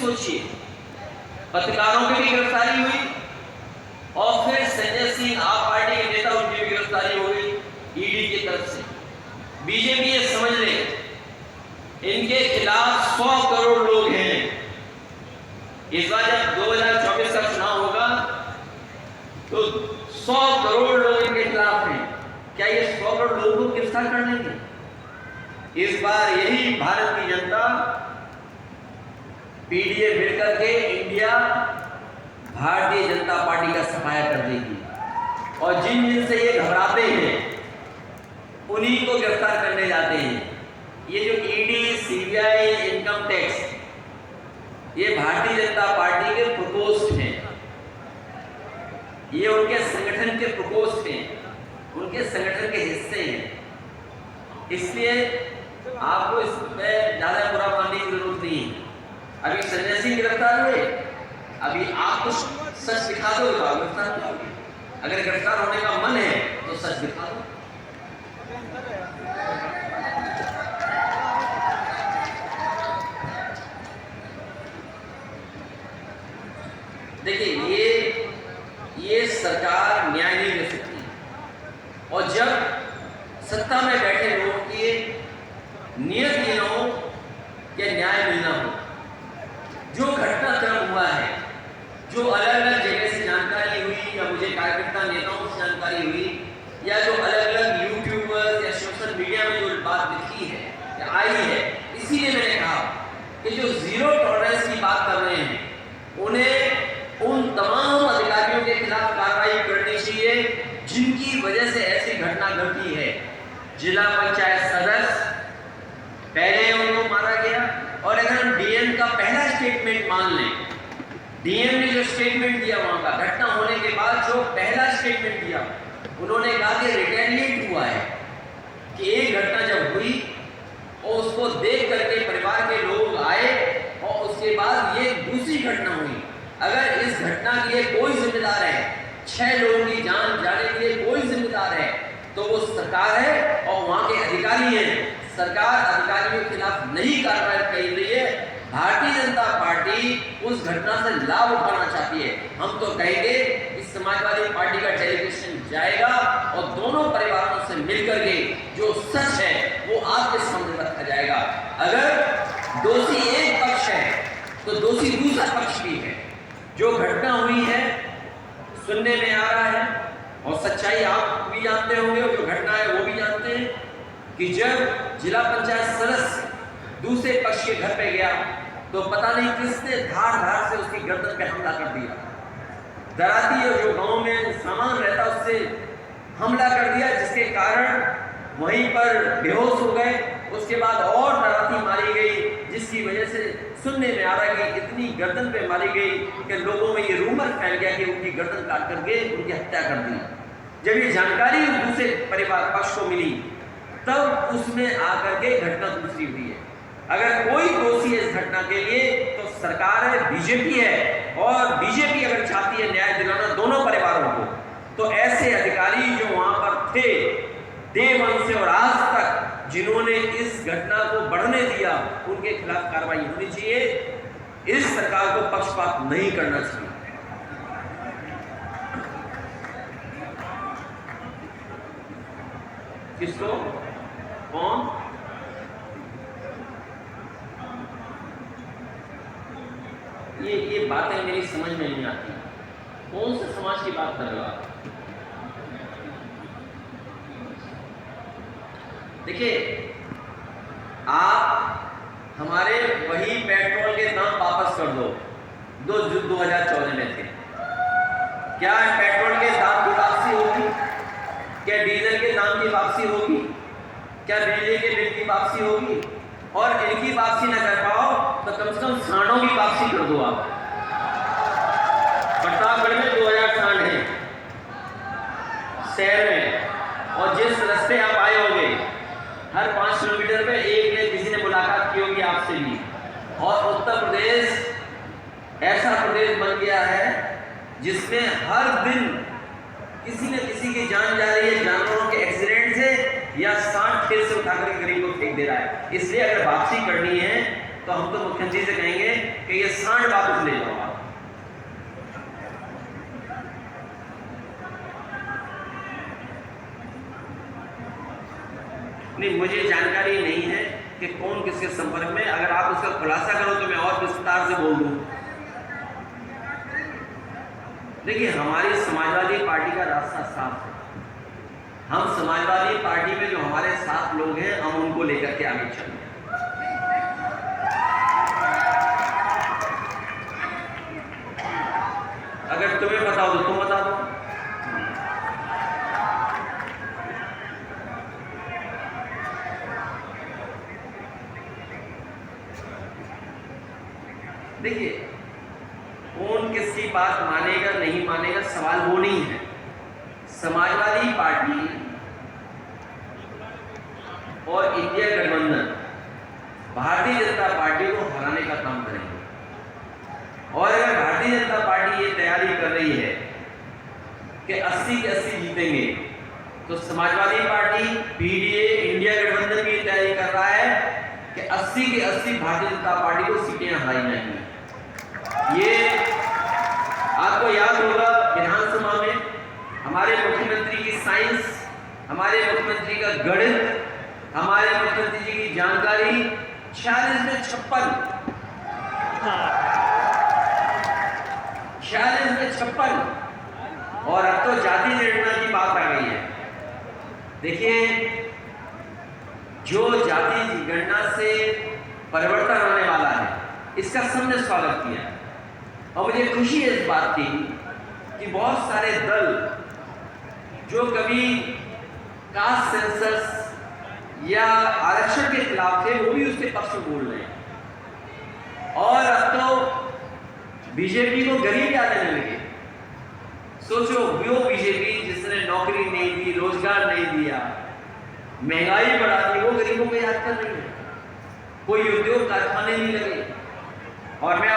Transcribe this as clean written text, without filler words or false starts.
सोचिए, पत्रकारों की भी गिरफ्तारी हुई और फिर संजय सिंह आप पार्टी के नेता उनकी भी गिरफ्तारी हो गई ईडी की तरफ से। बीजेपी ये समझ ले इनके खिलाफ 100 करोड़ लोग हैं। इस बार जब 2024 का चुनाव होगा तो 100 करोड़ लोग इनके खिलाफ हैं। क्या ये 100 करोड़ लोगों को गिरफ्तार कर लेंगे? इस बार यही भारत की जनता पीडीए मिलकर के इंडिया भारतीय जनता पार्टी का सफाया कर देगी और जिन जिन से ये घबराते हैं उन्हीं को गिरफ्तार करने जाते हैं। ये जो ईडी, सीबीआई, इनकम टैक्स, ये भारतीय जनता पार्टी के प्रकोष्ठ हैं, ये उनके संगठन के प्रकोष्ठ हैं, उनके संगठन के हिस्से हैं। इसलिए आपको इसमें ज्यादा बुरा मानने की जरूरत नहीं है। अभी संजय सिंह गिरफ्तार हुए, अभी आप कुछ सच दिखा दो तो गिरफ्तार होंगे। अगर गिरफ्तार होने का मन है तो सच दिखा दो। देखिए ये सरकार न्याय नहीं दे सकती और जब सत्ता में बैठे लोगों की नियत ये हो कि न्याय मिलना हो, जो घटनाक्रम हुआ है, जो अलग अलग जगह से जानकारी हुई या मुझे कार्यकर्ता नेताओं से जानकारी हुई या जो अलग अलग यूट्यूबर्स या सोशल मीडिया में जो बात दिखी है या आई है, इसीलिए मैंने कहा कि जो जीरो टॉलरेंस की बात कर रहे हैं उन्हें उन तमाम अधिकारियों के खिलाफ कार्रवाई करनी चाहिए जिनकी वजह से ऐसी घटना घटी है। जिला पंचायत सदस्य पहले उनको मारा गया और अगर हम डीएम का पहला स्टेटमेंट मान लें, डीएम ने जो स्टेटमेंट दिया वहां का घटना होने के बाद जो पहला स्टेटमेंट दिया, उन्होंने कहा कि रिटेलिएट हुआ है कि एक घटना जब हुई और उसको देख करके परिवार के लोग आए और उसके बाद ये दूसरी घटना हुई। अगर इस घटना के लिए कोई जिम्मेदार है, 6 लोगों की जान जाने के लिए कोई जिम्मेदार है तो वो सरकार है और वहां के अधिकारी हैं। सरकार अधिकारियों के खिलाफ नहीं कार्रवाई कर रही है। भारतीय जनता पार्टी उस घटना से लाभ उठाना चाहती है। हम तो कहेंगे इस समाजवादी पार्टी का डेलीगेशन जाएगा और दोनों परिवारों से मिलकर के जो सच है वो आपके सामने रखा जाएगा। अगर दोषी एक पक्ष है तो दोषी दूसरा पक्ष भी है। जो घटना हुई है सुनने में आ रहा है और सच्चाई आप भी जानते होंगे और जो घटना है वो भी जानते हैं कि जब जिला पंचायत सदस्य दूसरे पक्ष के घर पे गया तो पता नहीं किसने धार से उसकी गर्दन पे हमला कर दिया। दराती और जो गांव में सामान रहता उससे हमला कर दिया, जिसके कारण वहीं पर बेहोश हो गए। उसके बाद और दराती मारी गई, जिसकी वजह से सुनने में आ रहा है कि इतनी गर्दन पे मारी गई कि लोगों में ये रूमर फैल गया कि उनकी गर्दन काट करके उनकी हत्या कर दी। जब ये जानकारी दूसरे परिवार पक्ष को मिली तब उसमें आकर के घटना दूसरी हुई है। अगर कोई दोषी है इस घटना के लिए तो सरकार है, बीजेपी है, और बीजेपी अगर चाहती है न्याय दिलाना दोनों परिवारों को, तो ऐसे अधिकारी जो वहां पर थे डे 1 से और आज तक जिन्होंने इस घटना को बढ़ने दिया, उनके खिलाफ कार्रवाई होनी चाहिए। इस सरकार को पक्षपात नहीं करना चाहिए। किसको? कौन? ये बातें मेरी समझ में नहीं आती। कौन से समाज की बात कर रहे हो आप? देखिए, आप हमारे वही पेट्रोल के दाम वापस कर दो जो 2014 में थे। क्या पेट्रोल के दाम की वापसी होगी? क्या डीजल के दाम की वापसी होगी? क्या बिजली के बिल की वापसी होगी? और इनकी वापसी न कर पाओ तो कम से कम सांडों की वापसी कर दो। आप प्रतापगढ़ में 2000 सांड है शहर में, और जिस रास्ते आप आए होंगे हर 5 किलोमीटर पे एक ने किसी ने मुलाकात की होगी आपसे भी। और उत्तर प्रदेश ऐसा प्रदेश बन गया है जिसमें हर दिन किसी न किसी की जान जा रही है, जानवरों के एक्सीडेंट से या सांड खेत से उठाकर गरीब को फेंक दे रहा है। इसलिए अगर वापसी करनी है तो हम तो मुख्यमंत्री से कहेंगे कि ये सांड प्रमाण वापस ले जाओ आप। नहीं, मुझे जानकारी नहीं है कि कौन किसके संपर्क में। अगर आप उसका खुलासा करो तो मैं और विस्तार से बोल दूं। देखिए, हमारी समाजवादी पार्टी का रास्ता साफ है। हम समाजवादी पार्टी में जो हमारे साथ लोग हैं, हम उनको लेकर के आगे चलें। अगर तुम्हें पता हो तो तुम बता दो। देखिए, कौन किसकी बात मानेगा नहीं मानेगा, सवाल वो नहीं है। समाजवादी पार्टी और इंडिया गठबंधन भारतीय जनता पार्टी को हराने का काम करेंगे। और अगर भारतीय जनता पार्टी ये तैयारी कर रही है कि 80 के 80 जीतेंगे, तो समाजवादी पार्टी, पीडीए, इंडिया गठबंधन भी तैयारी कर रहा है कि 80 के 80 भारतीय जनता पार्टी को सीटें हराई जाएंगी। ये आपको याद होगा, विधानसभा में हमारे मुख्यमंत्री की साइंस, हमारे मुख्यमंत्री का गणित, हमारे मुख्यमंत्री जी की जानकारी 46 में 56, 46 में 56, और अब तो जाति जनगणना की बात आ गई है। देखिए, जो जाति गणना से परिवर्तन होने वाला है, इसका सबने स्वागत किया। और मुझे खुशी है इस बात की कि बहुत सारे दल जो कभी कास्ट सेंसस या आरक्षण के खिलाफ थे, वो भी उसके पक्ष में बोल रहे हैं। और अब तो बीजेपी को गरीब याद आने लगे। सोचो, वो बीजेपी जिसने नौकरी नहीं दी, रोजगार नहीं दिया, महंगाई बढ़ा दी, वो गरीबों को याद कर रही है। कोई उद्योग कारखाने नहीं लगे। और मैं